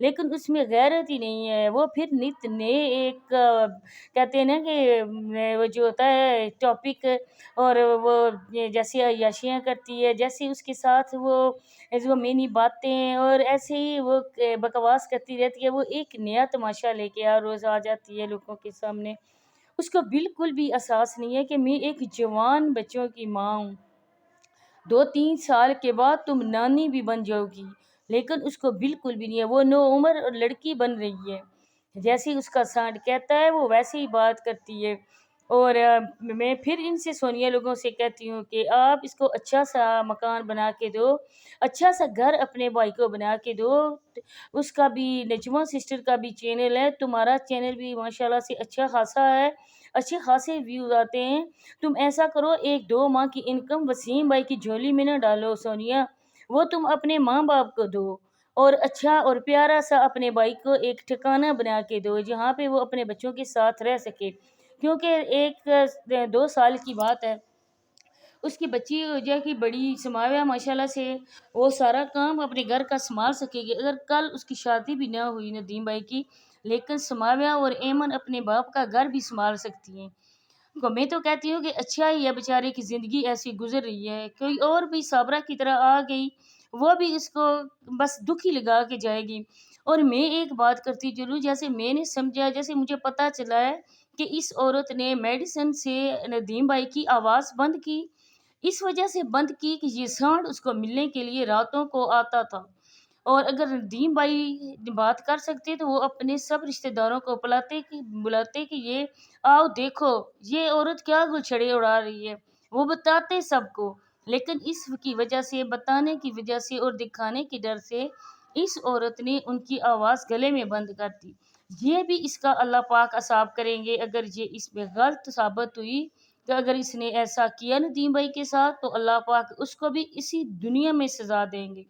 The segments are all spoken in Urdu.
لیکن اس میں غیرت ہی نہیں ہے۔ وہ پھر نت نئے ایک کہتے ہیں نا کہ وہ جو ہوتا ہے ٹاپک، اور وہ جیسے عیاشیاں کرتی ہے، جیسے اس کے ساتھ وہ مینی باتیں اور ایسے ہی وہ بکواس کرتی رہتی ہے۔ وہ ایک نیا تماشا لے کے روز آ جاتی ہے لوگوں کے سامنے۔ اس کو بالکل بھی احساس نہیں ہے کہ میں ایک جوان بچوں کی ماں ہوں، 2-3 سال کے بعد تم نانی بھی بن جاؤ گی، لیکن اس کو بالکل بھی نہیں ہے۔ وہ نو عمر لڑکی بن رہی ہے، جیسے اس کا سانڈ کہتا ہے وہ ویسے ہی بات کرتی ہے۔ اور میں پھر ان سے سونیا لوگوں سے کہتی ہوں کہ آپ اس کو اچھا سا مکان بنا کے دو، اچھا سا گھر اپنے بھائی کو بنا کے دو۔ اس کا بھی نجمہ سسٹر کا بھی چینل ہے، تمہارا چینل بھی ماشاءاللہ سے اچھا خاصا ہے، اچھے خاصے ویوز آتے ہیں۔ تم ایسا کرو، 1-2 ماہ کی انکم وسیم بھائی کی جھولی میں نہ ڈالو سونیا، وہ تم اپنے ماں باپ کو دو، اور اچھا اور پیارا سا اپنے بھائی کو ایک ٹھکانہ بنا کے دو جہاں پہ وہ اپنے بچوں کے ساتھ رہ سکے، کیونکہ 1-2 سال کی بات ہے، اس کی بچی ہو جائے کہ بڑی سماویہ ماشاءاللہ سے وہ سارا کام اپنے گھر کا سنبھال سکے گی۔ اگر کل اس کی شادی بھی نہ ہوئی ندیم بھائی کی، لیکن سماویہ اور ایمن اپنے باپ کا گھر بھی سنبھال سکتی ہیں۔ میں تو کہتی ہوں کہ اچھا ہی ہے بیچارے کی زندگی ایسی گزر رہی ہے، کوئی اور بھی صابرہ کی طرح آ گئی وہ بھی اس کو بس دکھ ہی لگا کے جائے گی۔ اور میں ایک بات کرتی چلوں، جیسے میں نے سمجھا، جیسے مجھے پتہ چلا ہے کہ اس عورت نے میڈیسن سے ندیم بھائی کی آواز بند کی، اس وجہ سے بند کی کہ یہ سانڈ اس کو ملنے کے لیے راتوں کو آتا تھا، اور اگر ندیم بھائی بات کر سکتے تو وہ اپنے سب رشتہ داروں کو بلاتے کہ یہ آؤ دیکھو یہ عورت کیا گلچھڑے اڑا رہی ہے، وہ بتاتے سب کو۔ لیکن اس کی وجہ سے، بتانے کی وجہ سے اور دکھانے کے ڈر سے اس عورت نے ان کی آواز گلے میں بند کر دی۔ یہ بھی اس کا اللہ پاک عذاب کریں گے اگر یہ اس میں غلط ثابت ہوئی، کہ اگر اس نے ایسا کیا ندیم بھائی کے ساتھ تو اللہ پاک اس کو بھی اسی دنیا میں سزا دیں گے۔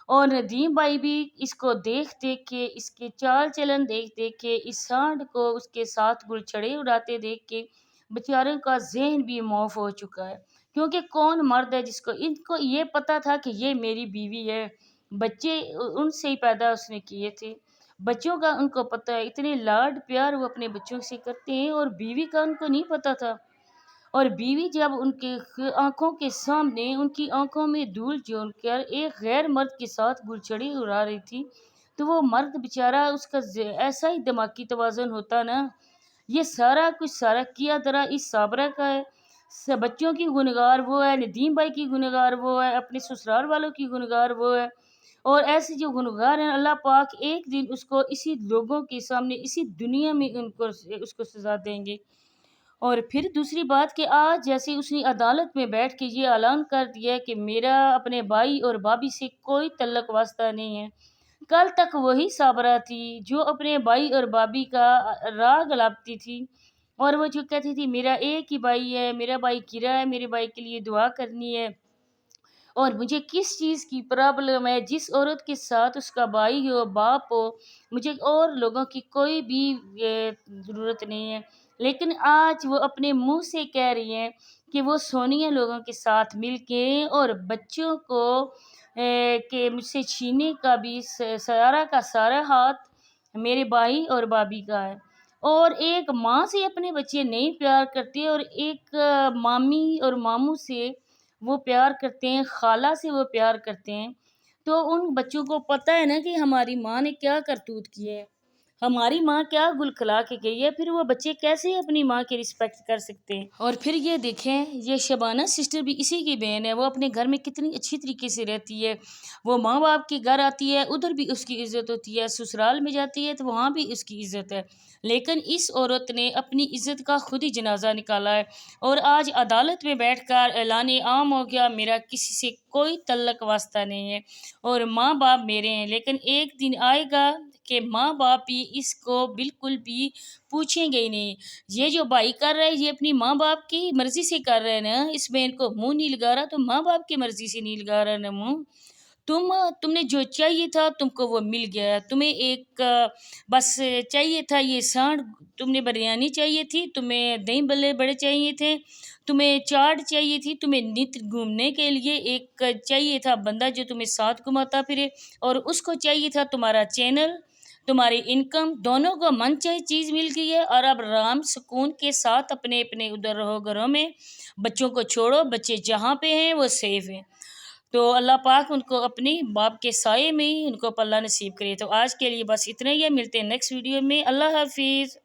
اور ندیم بھائی بھی اس کو دیکھ دیکھ کے، اس کے چال چلن دیکھ دیکھ کے، اس سانڈ کو اس کے ساتھ گلچھڑے اڑاتے دیکھ کے بیچاروں کا ذہن بھی معاف ہو چکا ہے، کیونکہ کون مرد ہے جس کو، ان کو یہ پتا تھا کہ یہ میری بیوی ہے، بچے ان سے ہی پیدا اس نے کیے تھے، بچوں کا ان کو پتہ ہے، اتنے لاڈ پیار وہ اپنے بچوں سے کرتے ہیں، اور بیوی کا ان کو نہیں پتا تھا۔ اور بیوی جب ان کے آنکھوں کے سامنے، ان کی آنکھوں میں دھول جھونک کر ایک غیر مرد کے ساتھ گلچھڑی اڑا رہی تھی، تو وہ مرد بیچارہ، اس کا ایسا ہی دماغی توازن ہوتا نا۔ یہ سارا کچھ سارا کیا درا اس صابرہ کا ہے، بچوں کی گنہگار وہ ہے، ندیم بھائی کی گنہگار وہ ہے، اپنے سسرال والوں کی گنہگار وہ ہے، اور ایسے جو گنہگار ہیں اللہ پاک ایک دن اس کو اسی لوگوں کے سامنے، اسی دنیا میں اس کو سزا دیں گے۔ اور پھر دوسری بات کہ آج جیسے اس نے عدالت میں بیٹھ کے یہ اعلان کر دیا کہ میرا اپنے بھائی اور بھابھی سے کوئی تعلق واسطہ نہیں ہے، کل تک وہی صابرہ تھی جو اپنے بھائی اور بھابھی کا راگ لاپتی تھی، اور وہ جو کہتی تھی میرا ایک ہی بھائی ہے، میرا بھائی گرا ہے، میرے بھائی کے لیے دعا کرنی ہے، اور مجھے کس چیز کی پرابلم ہے، جس عورت کے ساتھ اس کا بھائی ہو، باپ ہو، مجھے اور لوگوں کی کوئی بھی ضرورت نہیں ہے۔ لیکن آج وہ اپنے منہ سے کہہ رہی ہیں کہ وہ سونیا لوگوں کے ساتھ مل کے اور بچوں کو کہ مجھ سے چھینے کا بھی سارا کا سارا ہاتھ میرے بھائی اور بھابھی کا ہے، اور ایک ماں سے اپنے بچے نہیں پیار کرتے، اور ایک مامی اور ماموں سے وہ پیار کرتے ہیں، خالہ سے وہ پیار کرتے ہیں، تو ان بچوں کو پتہ ہے نا کہ ہماری ماں نے کیا کرتوت کیے ہے، ہماری ماں کیا گل کھلا کے گئی ہے، پھر وہ بچے کیسے اپنی ماں کی رسپیکٹ کر سکتے ہیں۔ اور پھر یہ دیکھیں، یہ شبانہ سسٹر بھی اسی کی بہن ہے، وہ اپنے گھر میں کتنی اچھی طریقے سے رہتی ہے، وہ ماں باپ کے گھر آتی ہے ادھر بھی اس کی عزت ہوتی ہے، سسرال میں جاتی ہے تو وہاں بھی اس کی عزت ہے، لیکن اس عورت نے اپنی عزت کا خود ہی جنازہ نکالا ہے، اور آج عدالت میں بیٹھ کر اعلان عام ہو گیا میرا کسی سے کوئی تعلق واسطہ نہیں ہے، اور ماں باپ میرے ہیں، لیکن ایک دن آئے گا کہ ماں باپ بھی اس کو بالکل بھی پوچھیں گے ہی نہیں۔ یہ جو بھائی کر رہا ہے یہ اپنی ماں باپ کی مرضی سے کر رہے ہیں نا، اس بہن کو منہ نہیں لگا رہا تو ماں باپ کی مرضی سے نہیں لگا رہا نا منہ۔ تم نے جو چاہیے تھا تم کو وہ مل گیا، تمہیں ایک بس چاہیے تھا یہ سانڈ، تم نے بریانی چاہیے تھی، تمہیں دہی بلے بڑے چاہیے تھے، تمہیں چاٹ چاہیے تھی، تمہیں نت گھومنے کے لیے ایک چاہیے تھا بندہ جو تمہیں ساتھ گھماتا پھرے، اور اس کو چاہیے تھا تمہارا چینل، تمہاری انکم، دونوں کو من چاہی چیز مل گئی ہے، اور اب آرام سکون کے ساتھ اپنے اپنے ادھر رہو گھروں میں، بچوں کو چھوڑو، بچے جہاں پہ ہیں وہ سیف ہیں۔ تو اللہ پاک ان کو اپنی باپ کے سائے میں ہی ان کو پلہ نصیب کرے۔ تو آج کے لیے بس اتنا ہی ہے، ملتے ہیں نیکسٹ ویڈیو میں، اللہ حافظ۔